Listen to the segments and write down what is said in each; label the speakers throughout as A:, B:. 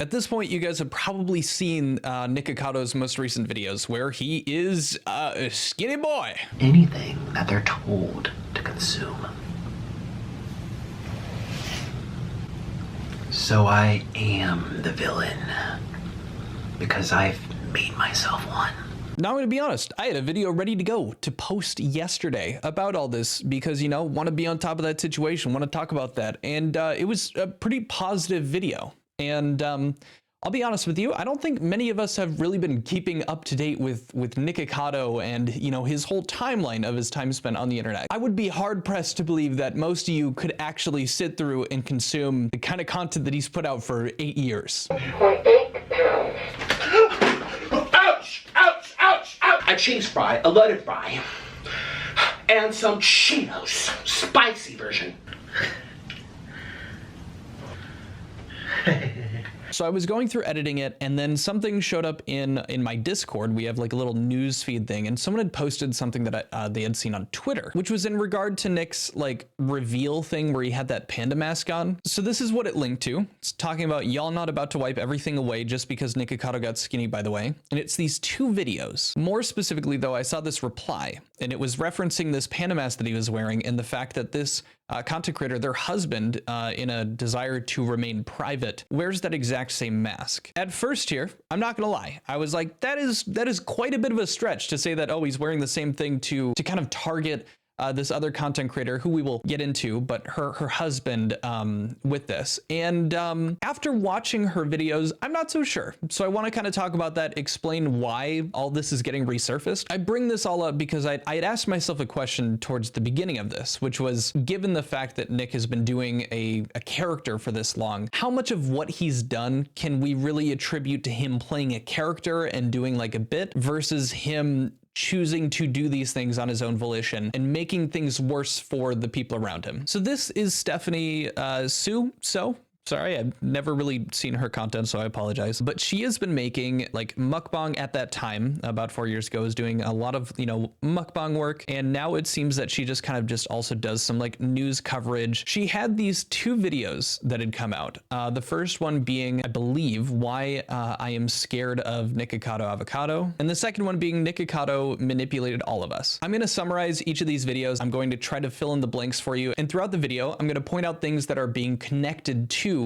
A: At this point, you guys have probably seen Nicocado's most recent videos where he is a skinny boy.
B: Anything that they're told to consume. So I am the villain because I've made myself one.
A: Now I'm gonna be honest, I had a video ready to go to post yesterday about all this because, you know, want to be on top of that situation, want to talk about that. And it was a pretty positive video. And I'll be honest with you, I don't think many of us have really been keeping up to date with Nikocado and, you know, his whole timeline of his time spent on the internet. I would be hard pressed to believe that most of you could actually sit through and consume the kind of content that he's put out for 8 years.
C: 8 pounds.
B: Ouch! Ouch! Ouch! Ouch! A cheese fry, a loaded fry, and some Cheetos, spicy version.
A: So I was going through editing it, and then something showed up in my Discord. We have like a little news feed thing, and someone had posted something that they had seen on Twitter, which was in regard to Nick's like reveal thing where he had that panda mask on. So this is what it linked to. It's talking about y'all not about to wipe everything away just because Nikocado got skinny, by the way. And it's these 2 videos. More specifically though, I saw this reply, and it was referencing this panda mask that he was wearing and the fact that this content creator, their husband, in a desire to remain private, wears that exact same mask. At first here, I'm not gonna lie, I was like, that is quite a bit of a stretch to say that, oh, he's wearing the same thing to kind of target this other content creator who we will get into, but her husband with this. And after watching her videos, I'm not so sure. So I want to kind of talk about that, explain why all this is getting resurfaced. I bring this all up because I had asked myself a question towards the beginning of this, which was, given the fact that Nick has been doing a character for this long, how much of what he's done can we really attribute to him playing a character and doing like a bit versus him choosing to do these things on his own volition and making things worse for the people around him. So this is Stephanie Sue. Sorry, I've never really seen her content, so I apologize. But she has been making like mukbang at that time, about 4 years ago, was doing a lot of, you know, mukbang work. And now it seems that she just kind of just also does some like news coverage. She had these 2 videos that had come out. The first one being, I believe, why I am scared of Nikocado avocado. And the second one being Nikocado manipulated all of us. I'm going to summarize each of these videos. I'm going to try to fill in the blanks for you. And throughout the video, I'm going to point out things that are being connected to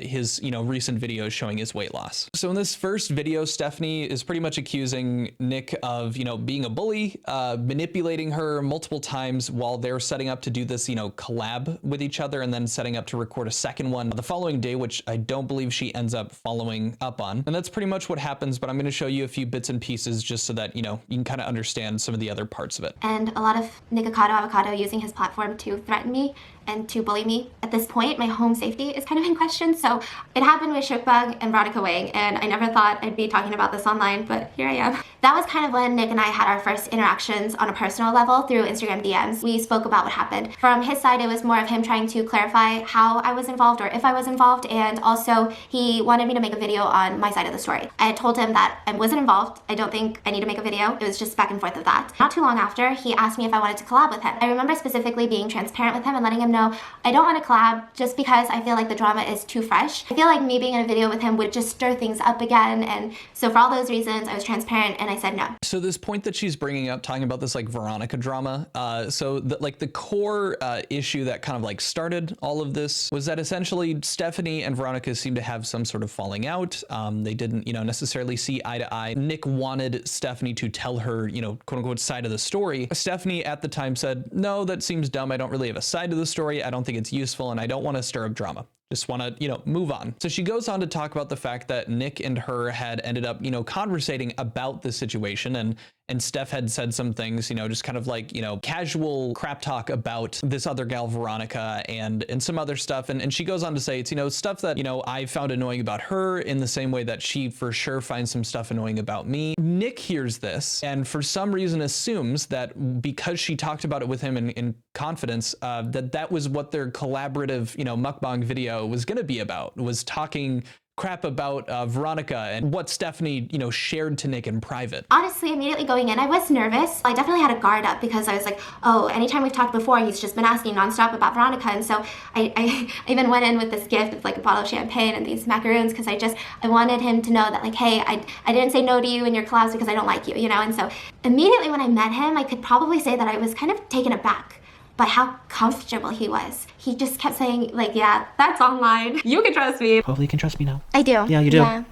A: his, you know, recent videos showing his weight loss. So in this first video, Stephanie is pretty much accusing Nick of, you know, being a bully, manipulating her multiple times while they're setting up to do this, you know, collab with each other, and then setting up to record a second one the following day, which I don't believe she ends up following up on. And that's pretty much what happens, but I'm going to show you a few bits and pieces just so that, you know, you can kind of understand some of the other parts of it.
D: And a lot of Nikocado avocado using his platform to threaten me and to bully me. At this point, my home safety is kind of in question. So it happened with Shookbug and Veronica Wang, and I never thought I'd be talking about this online, but here I am. That was kind of when Nick and I had our first interactions on a personal level through Instagram DMs. We spoke about what happened. From his side, it was more of him trying to clarify how I was involved or if I was involved, and also he wanted me to make a video on my side of the story. I had told him that I wasn't involved. I don't think I need to make a video. It was just back and forth of that. Not too long after, he asked me if I wanted to collab with him. I remember specifically being transparent with him and letting him know I don't want to collab just because I feel like the drama is too fresh. I feel like me being in a video with him would just stir things up again, and so for all those reasons, I was transparent and I said no.
A: So this point that she's bringing up, talking about this like Veronica drama, so the core issue that kind of like started all of this was that essentially Stephanie and Veronica seemed to have some sort of falling out. They didn't, you know, necessarily see eye to eye. Nick wanted Stephanie to tell her, you know, quote unquote side of the story. Stephanie at the time said, no, that seems dumb. I don't really have a side of the story. I don't think it's useful, and I don't want to stir up drama. Just want to, you know, move on. So she goes on to talk about the fact that Nick and her had ended up, you know, conversating about the situation, and Steph had said some things, you know, just kind of like, you know, casual crap talk about this other gal, Veronica, and some other stuff. And she goes on to say it's, you know, stuff that, you know, I found annoying about her in the same way that she for sure finds some stuff annoying about me. Nick hears this and for some reason assumes that because she talked about it with him in confidence, that was what their collaborative, you know, mukbang video was going to be about, was talking crap about Veronica and what Stephanie, you know, shared to Nick in private.
D: Honestly, immediately going in, I was nervous. I definitely had a guard up because I was like, oh, anytime we've talked before, he's just been asking nonstop about Veronica. And so I even went in with this gift of like a bottle of champagne and these macaroons because I wanted him to know that like, hey, I didn't say no to you in your collabs because I don't like you, you know? And so immediately when I met him, I could probably say that I was kind of taken aback by how comfortable he was. He just kept saying like, yeah, that's online. You can trust me.
E: Hopefully you can trust me now.
D: I do.
E: Yeah, you do.
D: Yeah,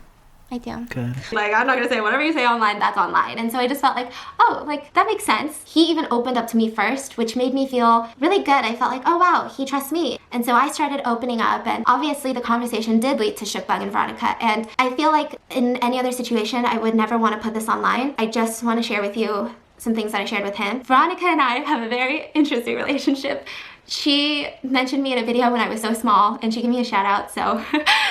D: I do.
E: Good.
D: Like, I'm not gonna say whatever you say online, that's online. And so I just felt like, oh, like, that makes sense. He even opened up to me first, which made me feel really good. I felt like, oh wow, he trusts me. And so I started opening up, and obviously the conversation did lead to Shookbug and Veronica. And I feel like in any other situation, I would never want to put this online. I just want to share with you some things that I shared with him. Veronica and I have a very interesting relationship. She mentioned me in a video when I was so small, and she gave me a shout out, so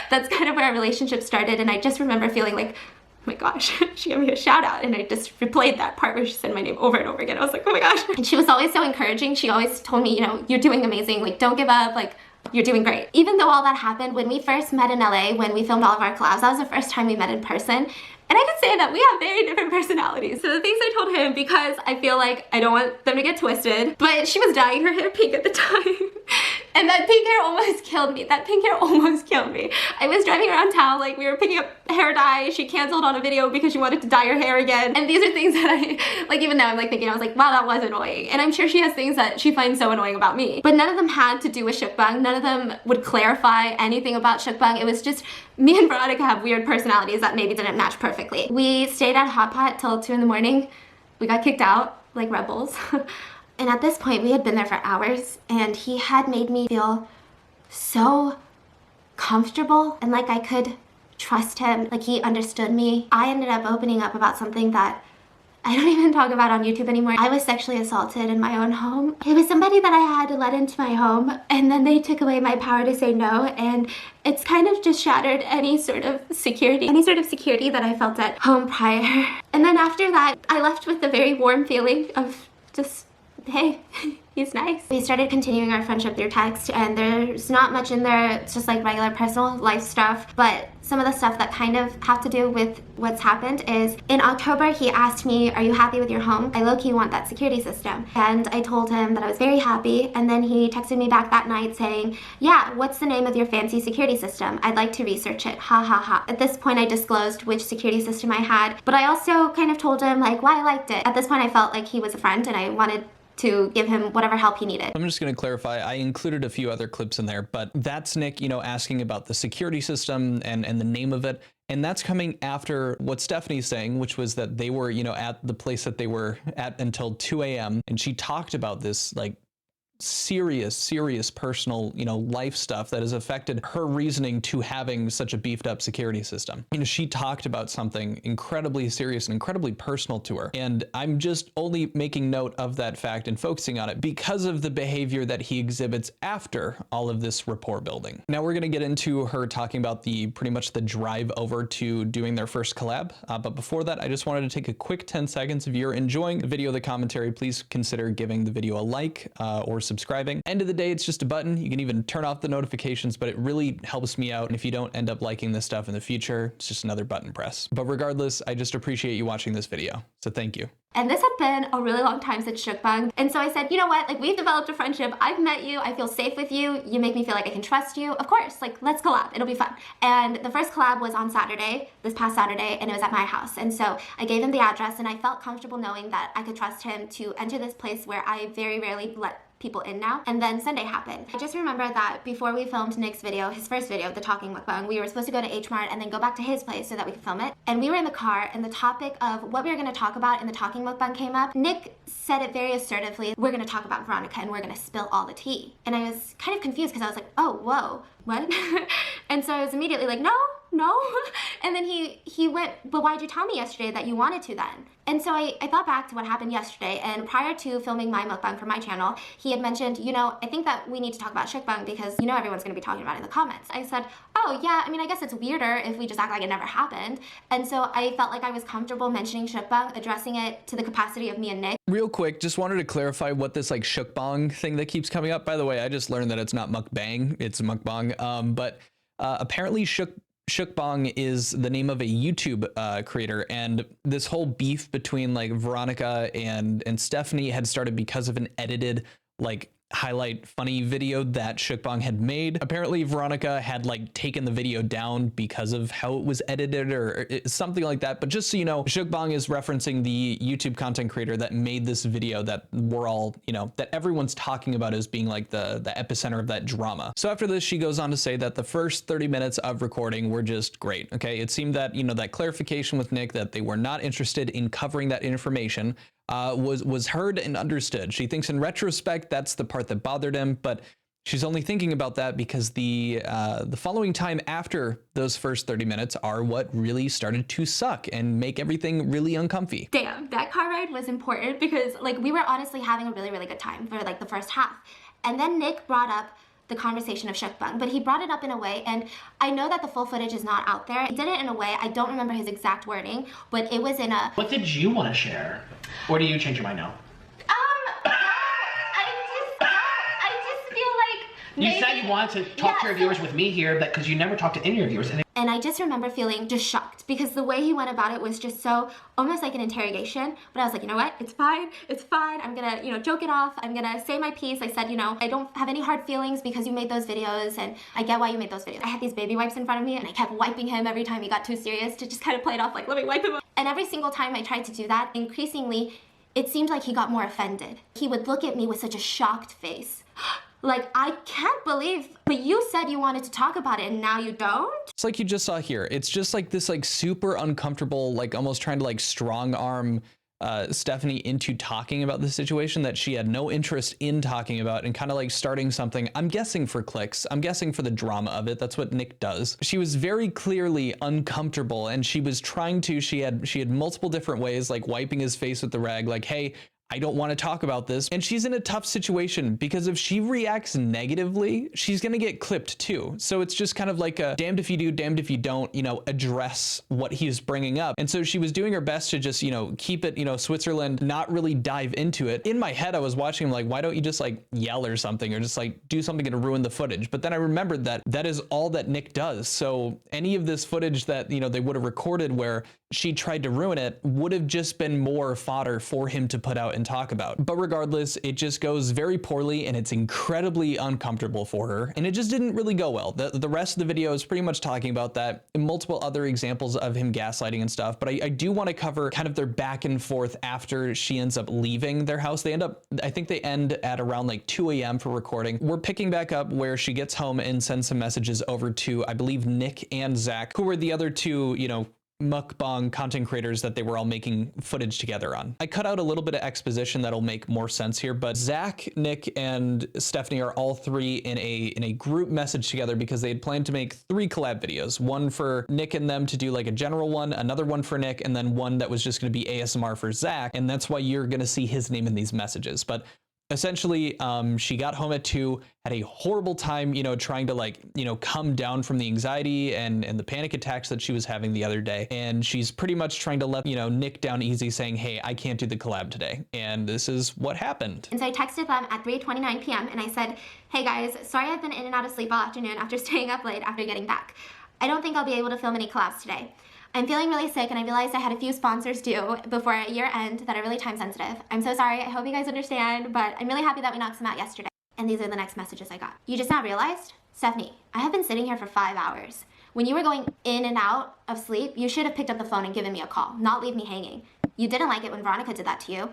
D: that's kind of where our relationship started. And I just remember feeling like, oh my gosh, she gave me a shout out, and I just replayed that part where she said my name over and over again. I was like, oh my gosh. And she was always so encouraging. She always told me, you know, you're doing amazing, like don't give up, like you're doing great. Even though all that happened, when we first met in LA, when we filmed all of our collabs, that was the first time we met in person. And I can say that we have very different personalities. So the things I told him, because I feel like I don't want them to get twisted, but she was dyeing her hair pink at the time. And that pink hair almost killed me. That pink hair almost killed me. I was driving around town, like we were picking up hair dye. She canceled on a video because she wanted to dye her hair again. And these are things that I, like even now I'm like thinking, I was like, wow, that was annoying. And I'm sure she has things that she finds so annoying about me. But none of them had to do with Shookbug. None of them would clarify anything about Shookbug. It was just me and Veronica have weird personalities that maybe didn't match perfectly. We stayed at Hot Pot till 2 in the morning. We got kicked out like rebels. And at this point, we had been there for hours, and he had made me feel so comfortable and like I could trust him, like he understood me. I ended up opening up about something that I don't even talk about on YouTube anymore. I was sexually assaulted in my own home. It was somebody that I had to let into my home, and then they took away my power to say no, and it's kind of just shattered any sort of security that I felt at home prior. And then after that, I left with a very warm feeling of just, hey, he's nice. We started continuing our friendship through text, and there's not much in there. It's just like regular personal life stuff, but some of the stuff that kind of have to do with what's happened is in October, he asked me, are you happy with your home? I low-key want that security system. And I told him that I was very happy, and then he texted me back that night saying, yeah, what's the name of your fancy security system? I'd like to research it, ha ha ha. At this point, I disclosed which security system I had, but I also kind of told him like why I liked it. At this point, I felt like he was a friend, and I wanted to give him whatever help he needed.
A: I'm just going to clarify, I included a few other clips in there, but that's Nick, you know, asking about the security system and the name of it. And that's coming after what Stephanie's saying, which was that they were, you know, at the place that they were at until 2 a.m. And she talked about this like serious personal, you know, life stuff that has affected her reasoning to having such a beefed up security system. You know, she talked about something incredibly serious and incredibly personal to her. And I'm just only making note of that fact and focusing on it because of the behavior that he exhibits after all of this rapport building. Now we're going to get into her talking about pretty much the drive over to doing their first collab. But before that, I just wanted to take a quick 10 seconds. If you're enjoying the video, the commentary, please consider giving the video a like or subscribing. End of the day, it's just a button. You can even turn off the notifications, but it really helps me out. And if you don't end up liking this stuff in the future, it's just another button press. But regardless, I just appreciate you watching this video. So thank you.
D: And this had been a really long time since Shookbug. And so I said, you know what, like we've developed a friendship. I've met you, I feel safe with you. You make me feel like I can trust you. Of course, like let's collab, it'll be fun. And the first collab was on Saturday, this past Saturday, and it was at my house. And so I gave him the address, and I felt comfortable knowing that I could trust him to enter this place where I very rarely let people in now. And then Sunday happened. I just remember that before we filmed Nick's video, his first video, the talking mukbang, we were supposed to go to H Mart and then go back to his place so that we could film it. And we were in the car, and the topic of what we were going to talk about in the talking mukbang came up. Nick said it very assertively, we're going to talk about Veronica and we're going to spill all the tea. And I was kind of confused because I was like, oh, whoa, what? And so I was immediately like, no. And then he went, but why'd you tell me yesterday that you wanted to then? And so I thought back to what happened yesterday, and prior to filming my mukbang for my channel, he had mentioned, you know, I think that we need to talk about Shookbug because you know everyone's going to be talking about it in the comments. I said, oh yeah, I mean, I guess it's weirder if we just act like it never happened. And so I felt like I was comfortable mentioning Shookbug, addressing it to the capacity of me and Nick.
A: Real quick, just wanted to clarify what this like Shookbong thing that keeps coming up. By the way, I just learned that it's not mukbang, it's mukbang. But apparently Shukbang is the name of a YouTube creator, and this whole beef between like Veronica and Stephanie had started because of an edited like highlight funny video that Shukbang had made. Apparently Veronica had like taken the video down because of how it was edited or something like that. But just so you know, Shukbang is referencing the YouTube content creator that made this video that we're all, you know, that everyone's talking about as being like the epicenter of that drama. So after this, she goes on to say that the first 30 minutes of recording were just great. Okay, it seemed that, you know, that clarification with Nick that they were not interested in covering that information was heard and understood. She thinks in retrospect that's the part that bothered him, but she's only thinking about that because the following time after those first 30 minutes are what really started to suck and make everything really uncomfy.
D: Damn, that car ride was important because like we were honestly having a really, really good time for like the first half. And then Nick brought up the conversation of Shukbang, but he brought it up in a way, and I know that the full footage is not out there. He did it in a way, I don't remember his exact wording, but it was in a...
B: What did you want to share? Or do you change your mind now?
D: No, I just feel like maybe...
B: You said you wanted to talk to your viewers with me here, because you never talked to any of your viewers.
D: And I just remember feeling just shocked because the way he went about it was just so almost like an interrogation. But I was like, you know what? It's fine. It's fine. I'm gonna, you know, joke it off. I'm gonna say my piece. I said, you know, I don't have any hard feelings because you made those videos and I get why you made those videos. I had these baby wipes in front of me and I kept wiping him every time he got too serious to just kind of play it off like, let me wipe him. And every single time I tried to do that, increasingly, it seemed like he got more offended. He would look at me with such a shocked face. Like, I can't believe, but you said you wanted to talk about it and now you don't?
A: It's like you just saw here. It's just like this like super uncomfortable, like almost trying to like strong arm Stephanie into talking about the situation that she had no interest in talking about and kind of like starting something, I'm guessing for clicks, I'm guessing for the drama of it. That's what Nick does. She was very clearly uncomfortable and she was trying to, she had multiple different ways, like wiping his face with the rag, like, hey, I don't want to talk about this. And she's in a tough situation because if she reacts negatively, she's going to get clipped too. So it's just kind of like a damned if you do, damned if you don't, you know, address what he's bringing up. And so she was doing her best to just, you know, keep it, you know, Switzerland, not really dive into it. In my head, I was watching him like, why don't you just like yell or something or just like do something to ruin the footage? But then I remembered that that is all that Nick does. So any of this footage that, you know, they would have recorded where she tried to ruin it would have just been more fodder for him to put out and talk about. But regardless, it just goes very poorly and it's incredibly uncomfortable for her. And it just didn't really go well. The rest of the video is pretty much talking about that and multiple other examples of him gaslighting and stuff. But I do want to cover kind of their back and forth after she ends up leaving their house. They end up, I think they end at around like 2 a.m. for recording. We're picking back up where she gets home and sends some messages over to, I believe, Nick and Zach, who were the other two, you know, mukbang content creators that they were all making footage together on. I cut out a little bit of exposition that'll make more sense here, but Zach, Nick, and Stephanie are all three in a group message together because they had planned to make 3 collab videos. One for Nick and them to do like a general one, another one for Nick, and then one that was just going to be ASMR for Zach. And that's why you're going to see his name in these messages. But essentially, she got home at 2, had a horrible time, you know, trying to like, you know, come down from the anxiety and the panic attacks that she was having the other day. And she's pretty much trying to let, you know, Nick down easy saying, hey, I can't do the collab today. And this is what happened.
D: And so I texted them at 3:29 p.m. and I said, hey guys, sorry I've been in and out of sleep all afternoon after staying up late after getting back. I don't think I'll be able to film any collabs today. I'm feeling really sick and I realized I had a few sponsors due before year end that are really time sensitive. I'm so sorry, I hope you guys understand, but I'm really happy that we knocked some out yesterday. And these are the next messages I got. You just now realized? Stephanie, I have been sitting here for 5 hours. When you were going in and out of sleep, you should have picked up the phone and given me a call, not leave me hanging. You didn't like it when Veronica did that to you.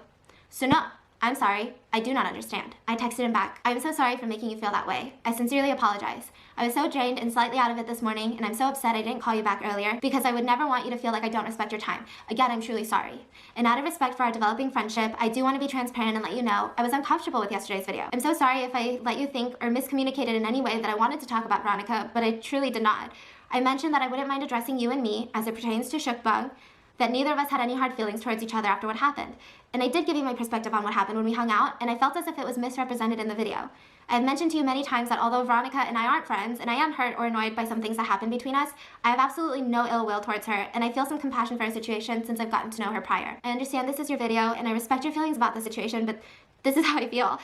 D: So no, I'm sorry, I do not understand. I texted him back. I'm so sorry for making you feel that way. I sincerely apologize. I was so drained and slightly out of it this morning, and I'm so upset I didn't call you back earlier because I would never want you to feel like I don't respect your time. Again, I'm truly sorry. And out of respect for our developing friendship, I do want to be transparent and let you know I was uncomfortable with yesterday's video. I'm so sorry if I let you think or miscommunicated in any way that I wanted to talk about Veronica, but I truly did not. I mentioned that I wouldn't mind addressing you and me as it pertains to Shukbang, that neither of us had any hard feelings towards each other after what happened. And I did give you my perspective on what happened when we hung out, and I felt as if it was misrepresented in the video. I've mentioned to you many times that although Veronica and I aren't friends, and I am hurt or annoyed by some things that happened between us, I have absolutely no ill will towards her, and I feel some compassion for her situation since I've gotten to know her prior. I understand this is your video, and I respect your feelings about the situation, but this is how I feel.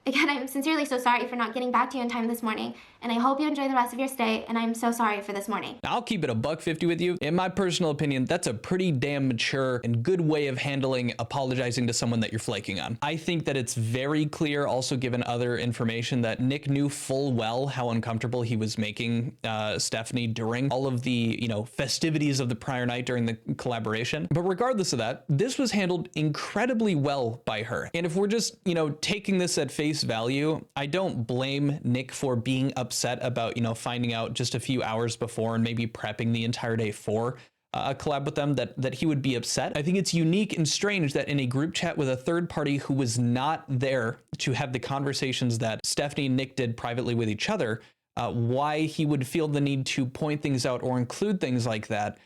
D: Again, I'm sincerely so sorry for not getting back to you in time this morning, and I hope you enjoy the rest of your stay, and I'm so sorry for this morning.
A: I'll keep it $150 with you. In my personal opinion, that's a pretty damn mature and good way of handling apologizing to someone that you're flaking on. I think that it's very clear, also given other information, that Nick knew full well how uncomfortable he was making Stephanie during all of the, festivities of the prior night during the collaboration. But regardless of that, this was handled incredibly well by her. And if we're just, taking this at face value, I don't blame Nick for being upset about, finding out just a few hours before and maybe prepping the entire day for a collab with them that he would be upset. I think it's unique and strange that in a group chat with a third party who was not there to have the conversations that Stephanie and Nick did privately with each other, why he would feel the need to point things out or include things like that,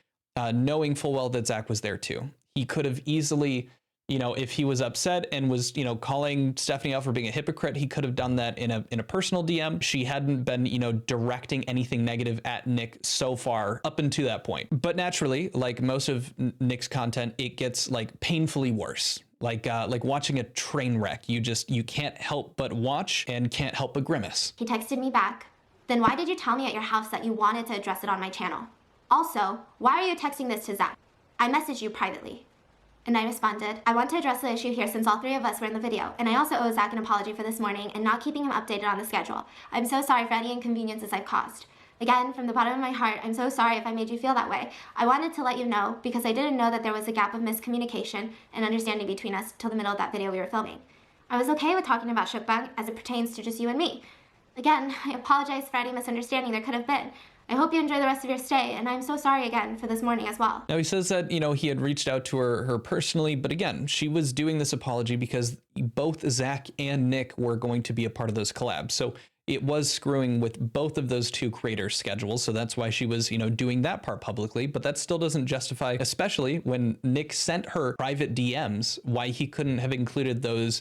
A: knowing full well that Zach was there too. He could have easily, if he was upset and was, calling Stephanie out for being a hypocrite, he could have done that in a personal DM. She hadn't been, directing anything negative at Nick so far up until that point. But naturally, like most of Nick's content, it gets like painfully worse. Like watching a train wreck. You can't help but watch and can't help but grimace.
D: He texted me back. Then why did you tell me at your house that you wanted to address it on my channel? Also, why are you texting this to Zach? I messaged you privately. And I responded, I want to address the issue here since all three of us were in the video, and I also owe Zach an apology for this morning and not keeping him updated on the schedule. I'm so sorry for any inconveniences I've caused. Again, from the bottom of my heart, I'm so sorry if I made you feel that way. I wanted to let you know because I didn't know that there was a gap of miscommunication and understanding between us till the middle of that video we were filming. I was okay with talking about mukbang as it pertains to just you and me. Again, I apologize for any misunderstanding there could have been. I hope you enjoy the rest of your stay, and I'm so sorry again for this morning as well.
A: Now he says that, he had reached out to her personally, but again, she was doing this apology because both Zach and Nick were going to be a part of those collabs. So it was screwing with both of those two creators' schedules. So that's why she was, doing that part publicly, but that still doesn't justify, especially when Nick sent her private DMs, why he couldn't have included those,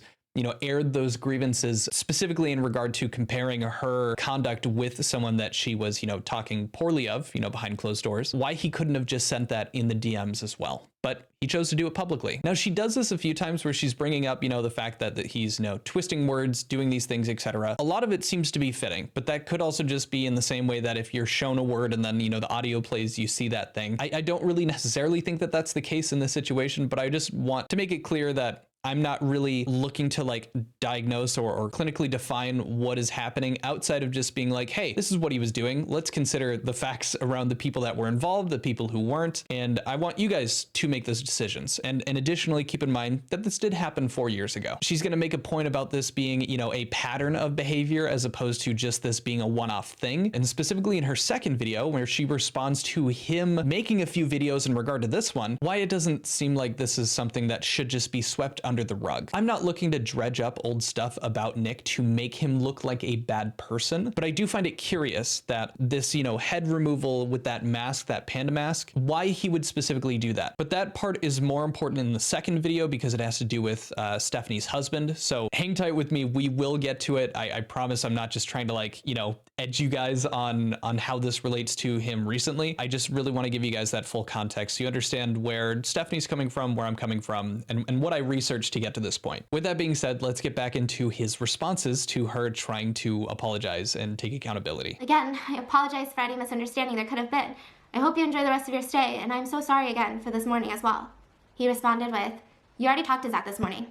A: aired those grievances specifically in regard to comparing her conduct with someone that she was, talking poorly of, behind closed doors, why he couldn't have just sent that in the DMs as well. But he chose to do it publicly. Now, she does this a few times where she's bringing up, the fact that he's, twisting words, doing these things, etc. A lot of it seems to be fitting, but that could also just be in the same way that if you're shown a word and then, the audio plays, you see that thing. I don't really necessarily think that that's the case in this situation, but I just want to make it clear that I'm not really looking to diagnose or clinically define what is happening outside of just being like, hey, this is what he was doing. Let's consider the facts around the people that were involved, the people who weren't. And I want you guys to make those decisions. And additionally, keep in mind that this did happen 4 years ago. She's going to make a point about this being, a pattern of behavior as opposed to just this being a one-off thing. And specifically in her second video, where she responds to him making a few videos in regard to this one, why it doesn't seem like this is something that should just be swept under the rug. I'm not looking to dredge up old stuff about Nick to make him look like a bad person, but I do find it curious that this, head removal with that mask, that panda mask, why he would specifically do that. But that part is more important in the second video because it has to do with Stephanie's husband. So hang tight with me. We will get to it. I promise I'm not just trying to edge you guys on how this relates to him recently. I just really want to give you guys that full context so you understand where Stephanie's coming from, where I'm coming from, and what I researched to get to this point. With that being said, let's get back into his responses to her trying to apologize and take accountability.
D: Again, I apologize for any misunderstanding there could have been. I hope you enjoy the rest of your stay, and I'm so sorry again for this morning as well. He responded with, you already talked to Zach this morning,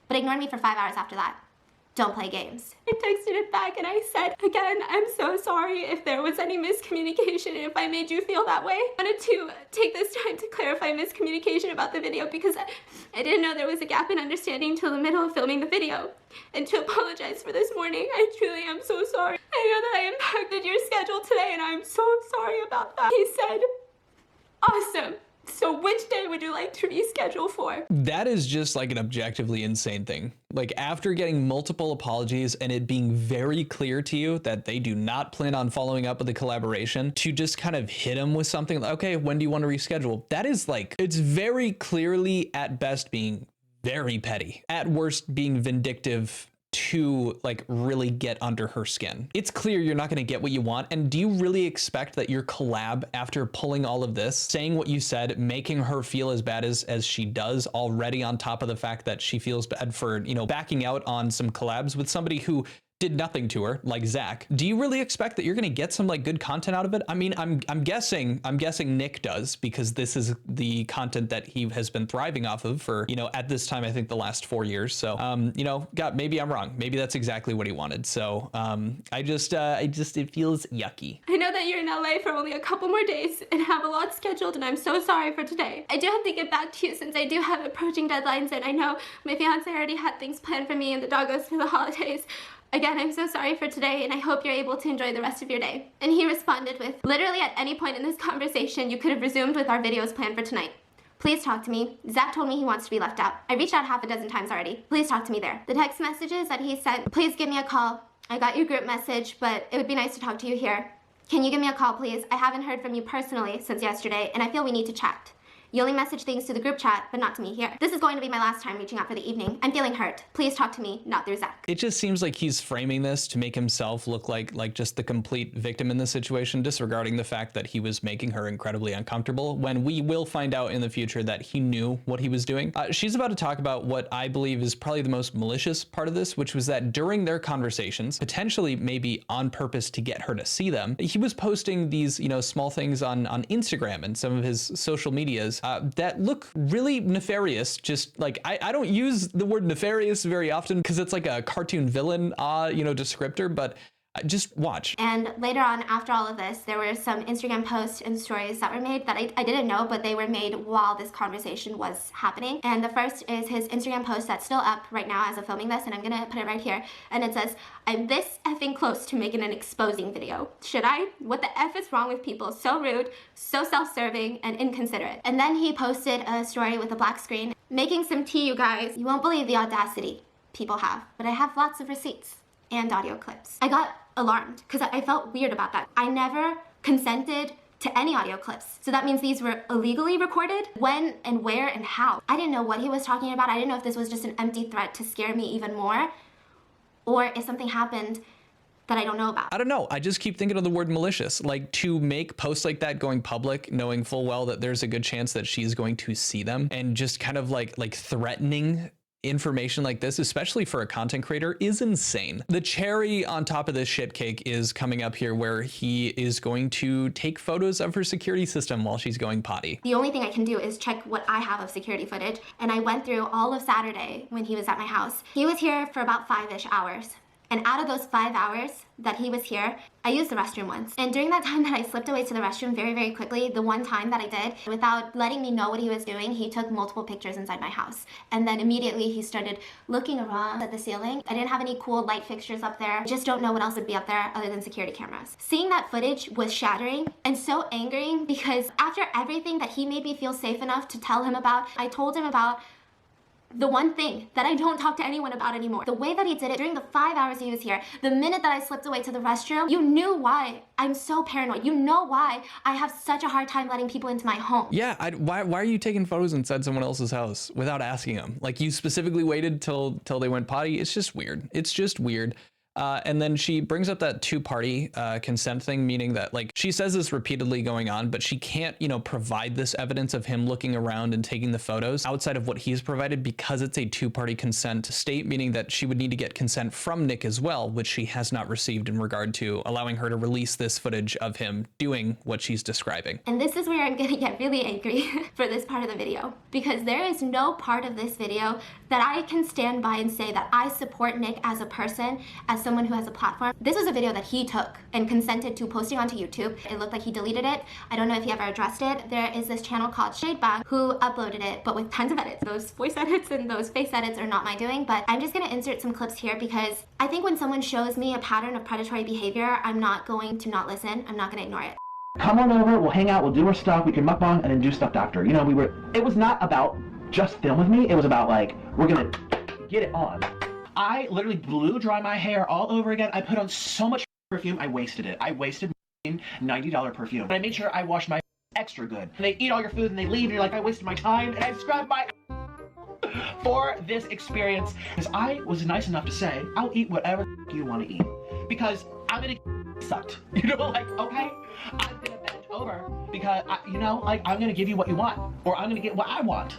D: but ignored me for 5 hours after that. Don't play games. I texted it back and I said, again, I'm so sorry if there was any miscommunication and if I made you feel that way. I wanted to take this time to clarify miscommunication about the video because I didn't know there was a gap in understanding till the middle of filming the video. And to apologize for this morning, I truly am so sorry. I know that I impacted your schedule today and I'm so sorry about that. He said, awesome. So which day would you like to reschedule for?
A: That is just like an objectively insane thing. Like after getting multiple apologies and it being very clear to you that they do not plan on following up with the collaboration, to just kind of hit them with something like, okay, when do you want to reschedule? That is it's very clearly at best being very petty, at worst being vindictive to like really get under her skin. It's clear you're not going to get what you want. And do you really expect that your collab, after pulling all of this, saying what you said, making her feel as bad as she does already, on top of the fact that she feels bad for, you know, backing out on some collabs with somebody who did nothing to her, like Zach? Do you really expect that you're gonna get some like good content out of it? I mean, I'm guessing Nick does, because this is the content that he has been thriving off of for, you know, at this time, I think the last 4 years. So, you know, maybe I'm wrong. Maybe that's exactly what he wanted. So, it feels yucky.
D: I know that you're in LA for only a couple more days and have a lot scheduled, and I'm so sorry for today. I do have to get back to you since I do have approaching deadlines, and I know my fiance already had things planned for me and the doggos for the holidays. Again, I'm so sorry for today, and I hope you're able to enjoy the rest of your day. And he responded with, literally at any point in this conversation, you could have resumed with our videos planned for tonight. Please talk to me. Zach told me he wants to be left out. I reached out half a dozen times already. Please talk to me there. The text messages that he sent, please give me a call. I got your group message, but it would be nice to talk to you here. Can you give me a call, please? I haven't heard from you personally since yesterday, and I feel we need to chat. You only message things to the group chat, but not to me here. This is going to be my last time reaching out for the evening. I'm feeling hurt. Please talk to me, not through Zach.
A: It just seems like he's framing this to make himself look like just the complete victim in this situation, disregarding the fact that he was making her incredibly uncomfortable, when we will find out in the future that he knew what he was doing. She's about to talk about what I believe is probably the most malicious part of this, which was that during their conversations, potentially maybe on purpose to get her to see them, he was posting these, you know, small things on Instagram and some of his social medias that look really nefarious. Just like, I don't use the word nefarious very often because it's like a cartoon villain, you know, descriptor, but just watch.
D: And later on, after all of this, there were some Instagram posts and stories that were made that I didn't know, but they were made while this conversation was happening. And the first is his Instagram post that's still up right now as of filming this, and I'm gonna put it right here. And it says, I'm this effing close to making an exposing video. Should I? What the F is wrong with people? So rude, so self-serving, and inconsiderate. And then he posted a story with a black screen, making some tea, you guys. You won't believe the audacity people have, but I have lots of receipts and audio clips. I got alarmed because I felt weird about that. I never consented to any audio clips. So that means these were illegally recorded. When and where and how? I didn't know what he was talking about. I didn't know if this was just an empty threat to scare me even more, or if something happened that I don't know about.
A: I don't know. I just keep thinking of the word malicious. Like, to make posts like that going public, knowing full well that there's a good chance that she's going to see them, and just kind of like threatening information like this, especially for a content creator, is insane. The cherry on top of this shit cake is coming up here, where he is going to take photos of her security system while she's going potty.
D: The only thing I can do is check what I have of security footage, and I went through all of Saturday when he was at my house. He was here for about 5-ish hours. And out of those 5 hours that he was here, I used the restroom once. And during that time that I slipped away to the restroom very, very quickly, the one time that I did, without letting me know what he was doing, he took multiple pictures inside my house. And then immediately he started looking around at the ceiling. I didn't have any cool light fixtures up there. I just don't know what else would be up there other than security cameras. Seeing that footage was shattering and so angering, because after everything that he made me feel safe enough to tell him about, I told him about the one thing that I don't talk to anyone about anymore. The way that he did it during the 5 hours he was here, the minute that I slipped away to the restroom, you knew why I'm so paranoid. You know why I have such a hard time letting people into my home.
A: Yeah, why are you taking photos inside someone else's house without asking them? Like, you specifically waited till they went potty? It's just weird. It's just weird. And then she brings up that 2-party consent thing, meaning that, like, she says this repeatedly going on, but she can't, you know, provide this evidence of him looking around and taking the photos outside of what he's provided, because it's a 2-party consent state, meaning that she would need to get consent from Nick as well, which she has not received in regard to allowing her to release this footage of him doing what she's describing.
D: And this is where I'm gonna get really angry for this part of the video, because there is no part of this video that I can stand by and say that I support Nick as a person, as someone who has a platform. This was a video that he took and consented to posting onto YouTube. It looked like he deleted it. I don't know if he ever addressed it. There is this channel called Shadebang who uploaded it, but with tons of edits. Those voice edits and those face edits are not my doing, but I'm just gonna insert some clips here, because I think when someone shows me a pattern of predatory behavior, I'm not going to not listen. I'm not gonna ignore it.
E: Come on over, we'll hang out, we'll do our stuff, we can mukbang and then do stuff after. You know, it was not about just film with me, it was about, like, we're gonna get it on. I literally blew dry my hair all over again. I put on so much perfume, I wasted it. I wasted $90 perfume. And I made sure I washed my extra good. And they eat all your food and they leave and you're like, I wasted my time, and I scrubbed my for this experience. Because I was nice enough to say, I'll eat whatever you want to eat. Because I'm gonna sucked. You know, like, okay, I'm gonna bend over because, I'm gonna give you what you want. Or I'm gonna get what I want.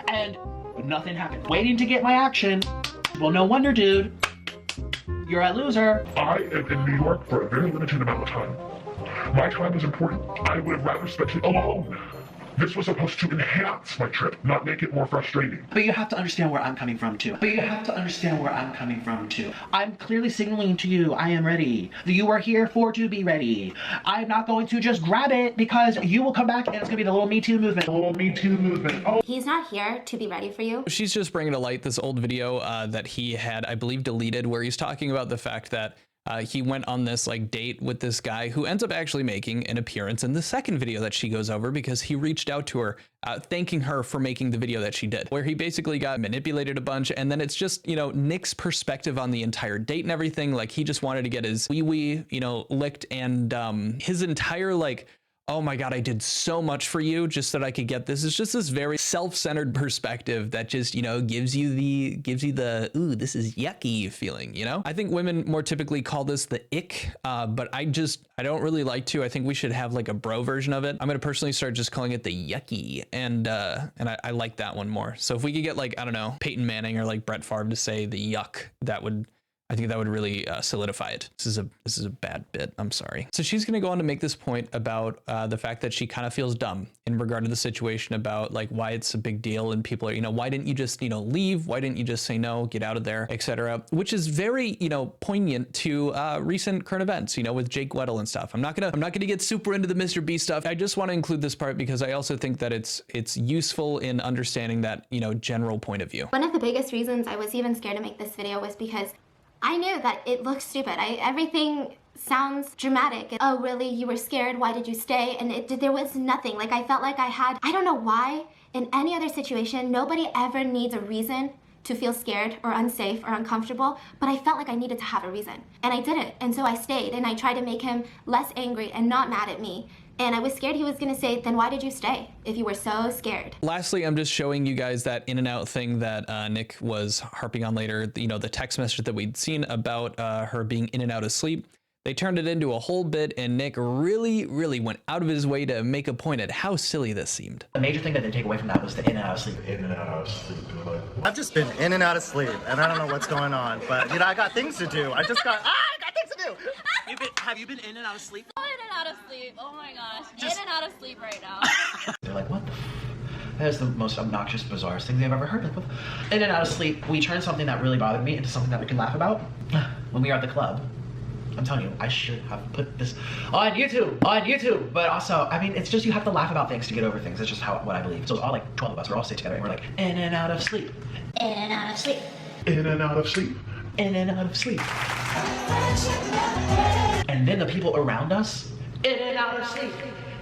E: And nothing happened. Waiting to get my action. Well, no wonder, dude. You're a loser.
F: I am in New York for a very limited amount of time. My time is important. I would have rather spent it alone. This was supposed to enhance my trip, not make it more frustrating.
E: But you have to understand where I'm coming from too. I'm clearly signaling to you, I am ready. You are here for to be ready. I'm not going to just grab it because you will come back and it's gonna be the little Me Too movement. Oh.
D: He's not here to be ready for you.
A: She's just bringing to light this old video that he had, I believe, deleted, where he's talking about the fact that he went on this like date with this guy who ends up actually making an appearance in the second video that she goes over, because he reached out to her thanking her for making the video that she did, where he basically got manipulated a bunch. And then it's just, Nick's perspective on the entire date and everything. Like, he just wanted to get his wee licked, and his entire like, oh my God, I did so much for you just so that I could get this. It's just this very self-centered perspective that just, gives you the, ooh, this is yucky feeling, I think women more typically call this the ick, but I don't really like to. I think we should have like a bro version of it. I'm going to personally start just calling it the yucky. And I like that one more. So if we could get like, I don't know, Peyton Manning or like Brett Favre to say the yuck, I think that would really solidify it. This is a bad bit. I'm sorry. So she's going to go on to make this point about the fact that she kind of feels dumb in regard to the situation, about like why it's a big deal, and people are, why didn't you just, leave? Why didn't you just say no, get out of there, etc. Which is very, poignant to recent current events, with Jake Weddle and stuff. I'm not gonna get super into the Mr. B stuff. I just want to include this part because I also think that it's useful in understanding that, general point of view.
D: One of the biggest reasons I was even scared to make this video was because I knew that it looked stupid. Everything sounds dramatic. Oh, really? You were scared? Why did you stay? And there was nothing. Like, I felt like I don't know why, in any other situation, nobody ever needs a reason to feel scared or unsafe or uncomfortable, but I felt like I needed to have a reason. And I did it. And so I stayed, and I tried to make him less angry and not mad at me. And I was scared he was gonna say, then why did you stay if you were so scared?
A: Lastly, I'm just showing you guys that in and out thing that Nick was harping on later, the text message that we'd seen about her being in and out of sleep. They turned it into a whole bit, and Nick really, really went out of his way to make a point at how silly this seemed.
E: The major thing that they take away from that was the in and out of sleep.
G: I've just been in and out of sleep, and I don't know what's going on, but I got things to do. I got things to do. Have you been in and out of sleep?
H: In and out of sleep. Oh my gosh. In and out of sleep right now.
E: They're like, what the That is the most obnoxious, bizarre thing they've ever heard. Like, what? In and out of sleep, we turned something that really bothered me into something that we can laugh about. When we were at the club, I'm telling you, I should have put this on YouTube, but also, I mean, it's just, you have to laugh about things to get over things. It's just what I believe. So it's all like 12 of us, we're all stayed together, and we're like, in and out of sleep.
H: In and out of sleep.
F: In and out of sleep.
E: In and out of sleep. And then the people around us, in and out of sleep.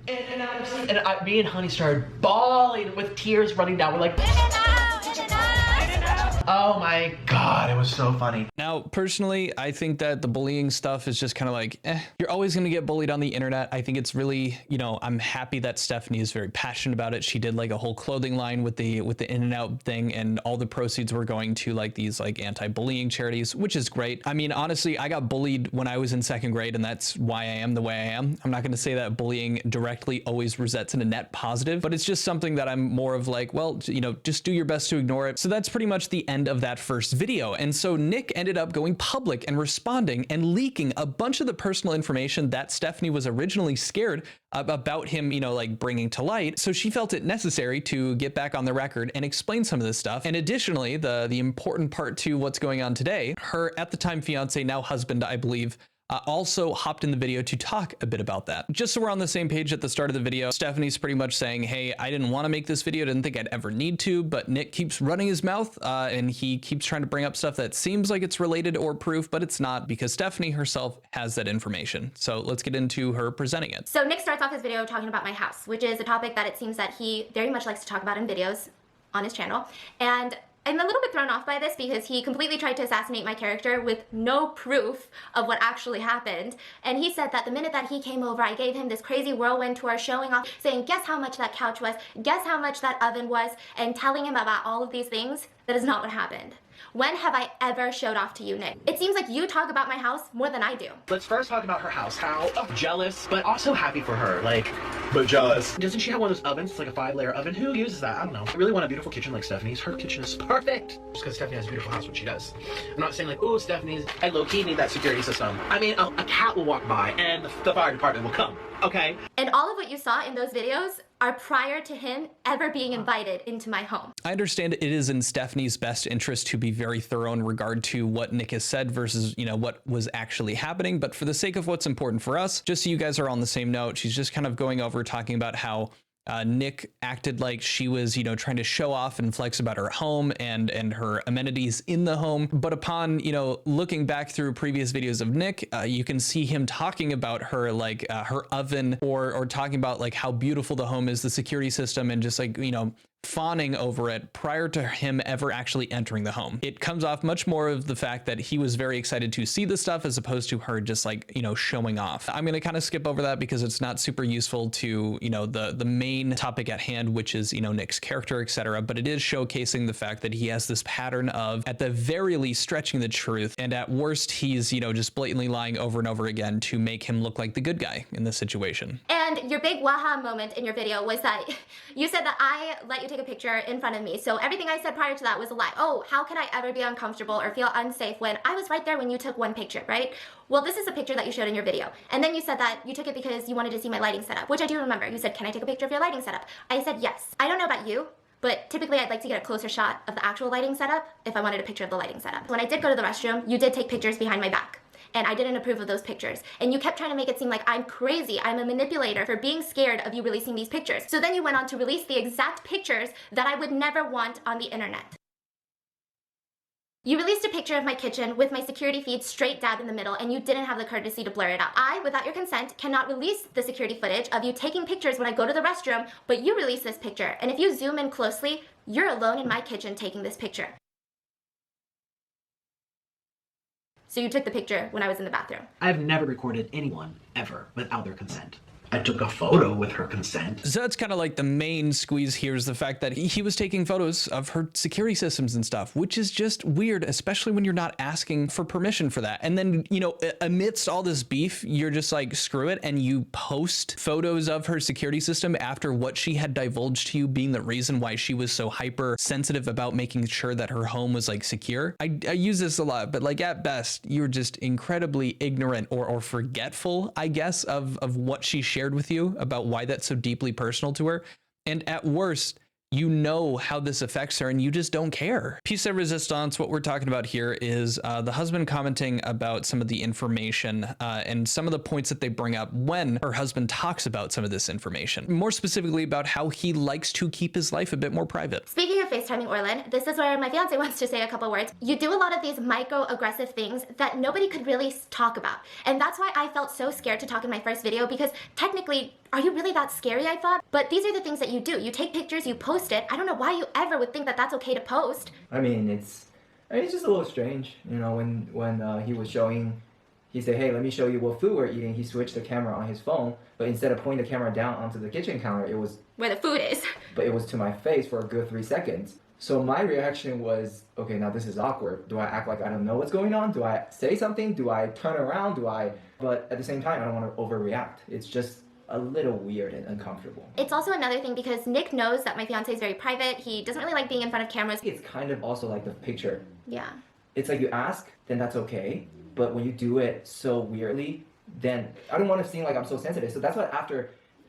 E: In and out of sleep. And me and Honey started bawling with tears running down. We're like, in and out, in and out, in and out. Oh my God, it was so funny.
A: Now, personally, I think that the bullying stuff is just kind of like, you're always going to get bullied on the internet. I think it's really, I'm happy that Stephanie is very passionate about it. She did like a whole clothing line with the in and out thing, and all the proceeds were going to like these like anti-bullying charities, which is great. I mean, honestly, I got bullied when I was in second grade, and that's why I am the way I am. I'm not going to say that bullying directly always results in a net positive, but it's just something that I'm more of like, well, just do your best to ignore it. So that's pretty much the end of that first video. And so Nick ended up going public and responding and leaking a bunch of the personal information that Stephanie was originally scared about him, like bringing to light. So she felt it necessary to get back on the record and explain some of this stuff. And additionally, the important part to what's going on today, her at the time fiance, now husband, I believe, also hopped in the video to talk a bit about that. Just so we're on the same page at the start of the video, Stephanie's pretty much saying, hey, I didn't want to make this video, didn't think I'd ever need to, but Nick keeps running his mouth and he keeps trying to bring up stuff that seems like it's related or proof, but it's not, because Stephanie herself has that information. So let's get into her presenting it.
D: So Nick starts off his video talking about my house, which is a topic that it seems that he very much likes to talk about in videos on his channel. And I'm a little bit thrown off by this because he completely tried to assassinate my character with no proof of what actually happened. And he said that the minute that he came over, I gave him this crazy whirlwind tour showing off, saying, guess how much that couch was, guess how much that oven was, and telling him about all of these things. That is not what happened. When have I ever showed off to you, Nick? It seems like you talk about my house more than I do.
E: Let's first talk about her house. How jealous, but also happy for her. Like, but jealous. Doesn't she have one of those ovens? It's like a 5-layer oven. Who uses that? I don't know. I really want a beautiful kitchen like Stephanie's. Her kitchen is perfect. Just because Stephanie has a beautiful house, which she does. I'm not saying like, oh, Stephanie's. I low-key need that security system. I mean, a cat will walk by and the fire department will come. Okay?
D: And all of what you saw in those videos are prior to him ever being invited into my home.
A: I understand it is in Stephanie's best interest to be very thorough in regard to what Nick has said versus, you know, what was actually happening. But for the sake of what's important for us, just so you guys are on the same note, she's just kind of going over talking about how Nick acted like she was, you know, trying to show off and flex about her home and her amenities in the home. But upon, you know, looking back through previous videos of Nick, you can see him talking about her, like her oven or talking about like how beautiful the home is, the security system, and just like, you know, fawning over it prior to him ever actually entering the home. It comes off much more of the fact that he was very excited to see the stuff as opposed to her just like, you know, showing off. I'm going to kind of skip over that because it's not super useful to, you know, the main topic at hand, which is, you know, Nick's character, etc. But it is showcasing the fact that he has this pattern of, at the very least, stretching the truth, and at worst, he's, you know, just blatantly lying over and over again to make him look like the good guy in this situation.
D: And your big waha moment in your video was that you said that I let you take a picture in front of me. So everything I said prior to that was a lie. Oh, how can I ever be uncomfortable or feel unsafe when I was right there when you took one picture, right? Well, this is a picture that you showed in your video. And then you said that you took it because you wanted to see my lighting setup, which I do remember. You said, can I take a picture of your lighting setup? I said yes. I don't know about you, but typically I'd like to get a closer shot of the actual lighting setup if I wanted a picture of the lighting setup. When I did go to the restroom, you did take pictures behind my back. And I didn't approve of those pictures. And you kept trying to make it seem like I'm crazy, I'm a manipulator for being scared of you releasing these pictures. So then you went on to release the exact pictures that I would never want on the internet. You released a picture of my kitchen with my security feed straight dab in the middle, and you didn't have the courtesy to blur it out. I, without your consent, cannot release the security footage of you taking pictures when I go to the restroom, but you release this picture. And if you zoom in closely, you're alone in my kitchen taking this picture. So you took the picture when I was in the bathroom.
E: I've never recorded anyone ever without their consent. I took a photo with her consent.
A: So that's kind of like the main squeeze here is the fact that he was taking photos of her security systems and stuff, which is just weird, especially when you're not asking for permission for that. And then, you know, amidst all this beef, you're just like, screw it. And you post photos of her security system after what she had divulged to you being the reason why she was so hyper sensitive about making sure that her home was like secure. I use this a lot, but like at best, you're just incredibly ignorant or forgetful, I guess, of what she shared with you about why that's so deeply personal to her. And at worst, you know how this affects her and you just don't care. Piece de resistance, what we're talking about here is the husband commenting about some of the information and some of the points that they bring up when her husband talks about some of this information. More specifically about how he likes to keep his life a bit more private.
D: Speaking of FaceTiming Orlin, this is where my fiance wants to say a couple words. You do a lot of these microaggressive things that nobody could really talk about. And that's why I felt so scared to talk in my first video, because technically, are you really that scary, I thought? But these are the things that you do. You take pictures, you post it. I don't know why you ever would think that that's okay to post.
I: I mean, it's just a little strange, you know, when he was showing, he said, hey, let me show you what food we're eating. He switched the camera on his phone, but instead of pointing the camera down onto the kitchen counter, it was
D: where the food is.
I: But it was to my face for a good 3 seconds. So my reaction was, okay, now this is awkward. Do I act like I don't know what's going on? Do I say something? Do I turn around? But at the same time, I don't want to overreact. It's just a little weird and uncomfortable.
D: It's also another thing because Nick knows that my fiance is very private. He doesn't really like being in front of cameras.
I: It's kind of also like the picture.
D: Yeah.
I: It's like you ask, then that's okay. But when you do it so weirdly, then I don't want to seem like I'm so sensitive. So that's why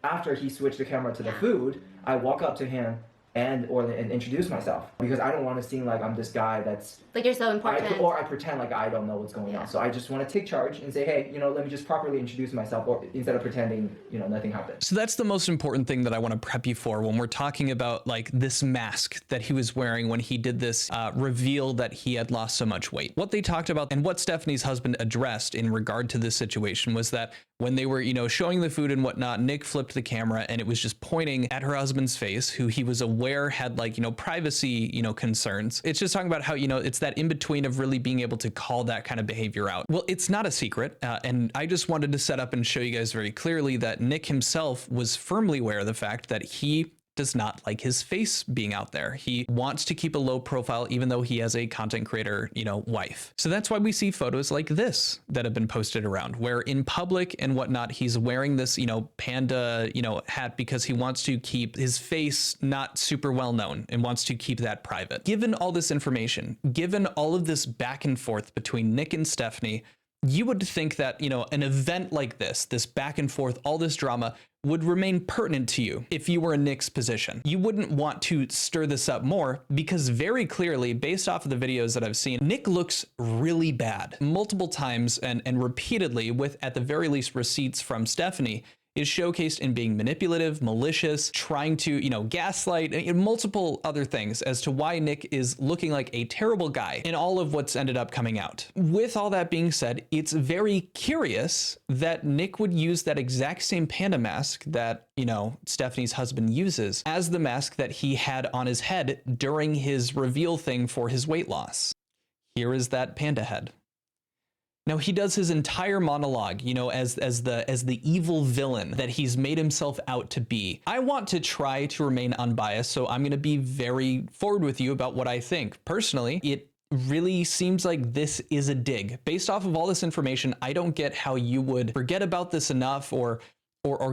I: after he switched the camera to the food, I walk up to him and introduce myself, because I don't want to seem like I'm this guy that's
D: like you're so important,
I: or I pretend like I don't know what's going on. So I just want to take charge and say, hey, you know, let me just properly introduce myself, or instead of pretending, you know, nothing happened.
A: So that's the most important thing that I want to prep you for when we're talking about like this mask that he was wearing when he did this reveal that he had lost so much weight. What they talked about and what Stephanie's husband addressed in regard to this situation was that when they were, you know, showing the food and whatnot, Nick flipped the camera and it was just pointing at her husband's face, who he was aware where had like, privacy, concerns. It's just talking about how, it's that in between of really being able to call that kind of behavior out. Well, it's not a secret. And I just wanted to set up and show you guys very clearly that Nick himself was firmly aware of the fact that he does not like his face being out there. He wants to keep a low profile, even though he has a content creator, wife. So that's why we see photos like this that have been posted around, where in public and whatnot, he's wearing this, panda, hat because he wants to keep his face not super well known and wants to keep that private. Given all this information, given all of this back and forth between Nick and Stephanie, you would think that, an event like this back and forth, all this drama would remain pertinent to you if you were in Nick's position. You wouldn't want to stir this up more because very clearly, based off of the videos that I've seen, Nick looks really bad multiple times and repeatedly with, at the very least, receipts from Stephanie, is showcased in being manipulative, malicious, trying to, gaslight, and multiple other things as to why Nick is looking like a terrible guy in all of what's ended up coming out. With all that being said, it's very curious that Nick would use that exact same panda mask that, Stephanie's husband uses as the mask that he had on his head during his reveal thing for his weight loss. Here is that panda head. Now he does his entire monologue, as the evil villain that he's made himself out to be. I want to try to remain unbiased, so I'm going to be very forward with you about what I think. Personally, it really seems like this is a dig. Based off of all this information, I don't get how you would forget about this enough or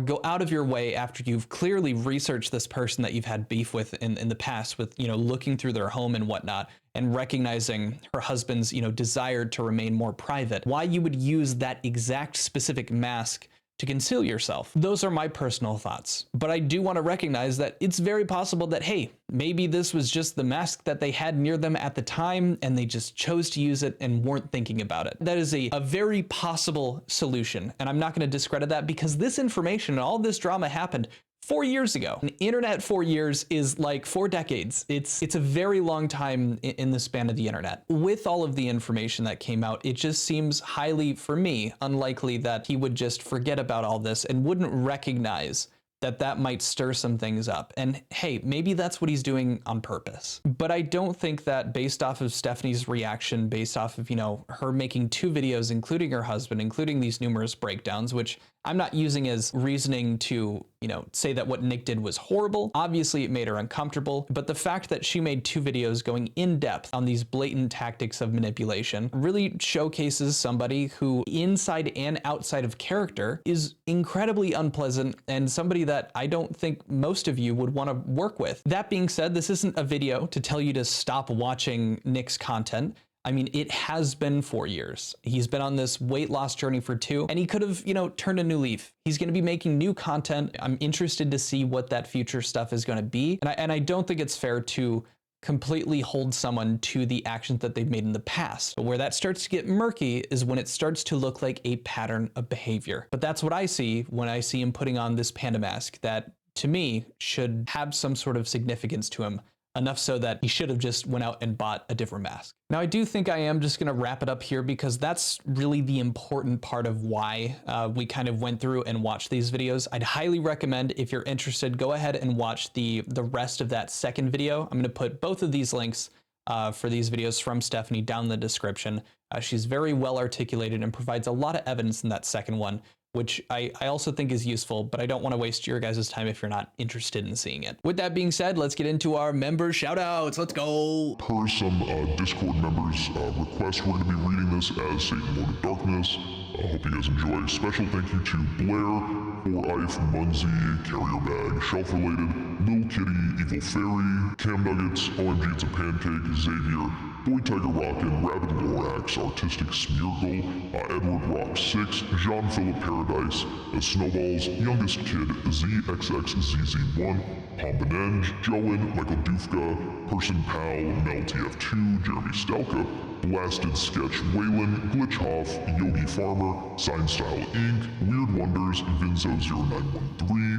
A: go out of your way after you've clearly researched this person that you've had beef with in the past with, looking through their home and whatnot and recognizing her husband's, desire to remain more private, why you would use that exact specific mask to conceal yourself. Those are my personal thoughts. But I do want to recognize that it's very possible that, hey, maybe this was just the mask that they had near them at the time and they just chose to use it and weren't thinking about it. That is a very possible solution. And I'm not going to discredit that because this information and all this drama happened 4 years ago. An internet 4 years is like 4 decades. It's a very long time in the span of the internet. With all of the information that came out, it just seems highly, for me, unlikely that he would just forget about all this and wouldn't recognize that might stir some things up. And hey, maybe that's what he's doing on purpose. But I don't think that based off of Stephanie's reaction, based off of, her making 2 videos, including her husband, including these numerous breakdowns, which I'm not using as reasoning to, say that what Nick did was horrible. Obviously, it made her uncomfortable. But the fact that she made 2 videos going in depth on these blatant tactics of manipulation really showcases somebody who, inside and outside of character, is incredibly unpleasant and somebody that I don't think most of you would want to work with. That being said, this isn't a video to tell you to stop watching Nick's content. I mean, it has been 4 years. He's been on this weight loss journey for 2, and he could have, turned a new leaf. He's going to be making new content. I'm interested to see what that future stuff is going to be. And I don't think it's fair to completely hold someone to the actions that they've made in the past. But where that starts to get murky is when it starts to look like a pattern of behavior. But that's what I see when I see him putting on this panda mask that, to me, should have some sort of significance to him. Enough so that he should have just went out and bought a different mask. Now, I do think I am just going to wrap it up here because that's really the important part of why we kind of went through and watched these videos. I'd highly recommend, if you're interested, go ahead and watch the rest of that second video. I'm going to put both of these links for these videos from Stephanie down in the description. She's very well articulated and provides a lot of evidence in that second one, which I also think is useful, but I don't want to waste your guys' time if you're not interested in seeing it. With that being said, let's get into our member shoutouts. Let's go.
F: Per some Discord members' request, we're going to be reading this as Satan Lord of Darkness. I hope you guys enjoy. Special thank you to Blair, 4ife, Munzie, Carrier Bag, Shelf Related, Lil Kitty, Evil Fairy, Cam Nuggets, OMG It's a Pancake, Xavier, Boy Tiger Rockin', Rabid Lorax, Artistic Smeargle, Edward Rock 6, Jean-Philip Paradise, Snowballs, Youngest Kid, ZXXZZ1, Pompanenge, Joen, Michael Dufka, Person Pal, Mel TF2, Jeremy Stelka, Blasted Sketch Waylon, Glitchhoff, Yogi Farmer, Sign Style Inc., Weird Wonders, Vinzo0913,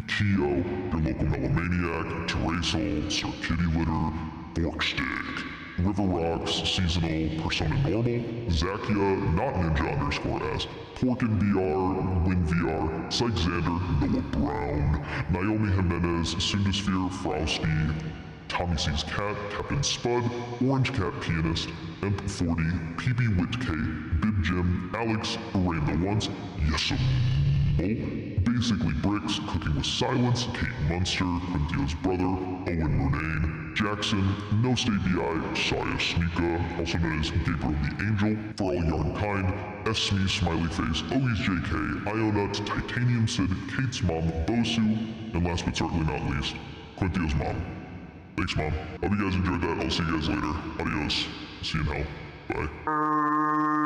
F: Keo, Your Local Melomaniac, Terasal, Sir Kitty Litter, Forkstick, River Rocks, Seasonal, Persona Normal, Zakia, not Ninja _S, Porkin VR, Win VR, Psychxander, Noah Brown, Naomi Jimenez, Sundasphere, Frosty, Tommy C's Cat, Captain Spud, Orange Cat Pianist, Emp40, PB Whitkay, Bib Jim, Alex, Rain the Once, Yesum, Basically Bricks, Cooking with Silence, Kate Munster, Quintio's brother, Owen Murnane, Jackson, No State BI, Saya Sneaka, also known as Gabriel the Angel, For All Yarn Kind, Esme, Smiley Face, Owies JK, Ionut, Titanium Sid, Kate's mom, Bosu, and last but certainly not least, Quintio's mom. Thanks, Mom. Hope you guys enjoyed that. I'll see you guys later. Adios. See you in hell. Bye.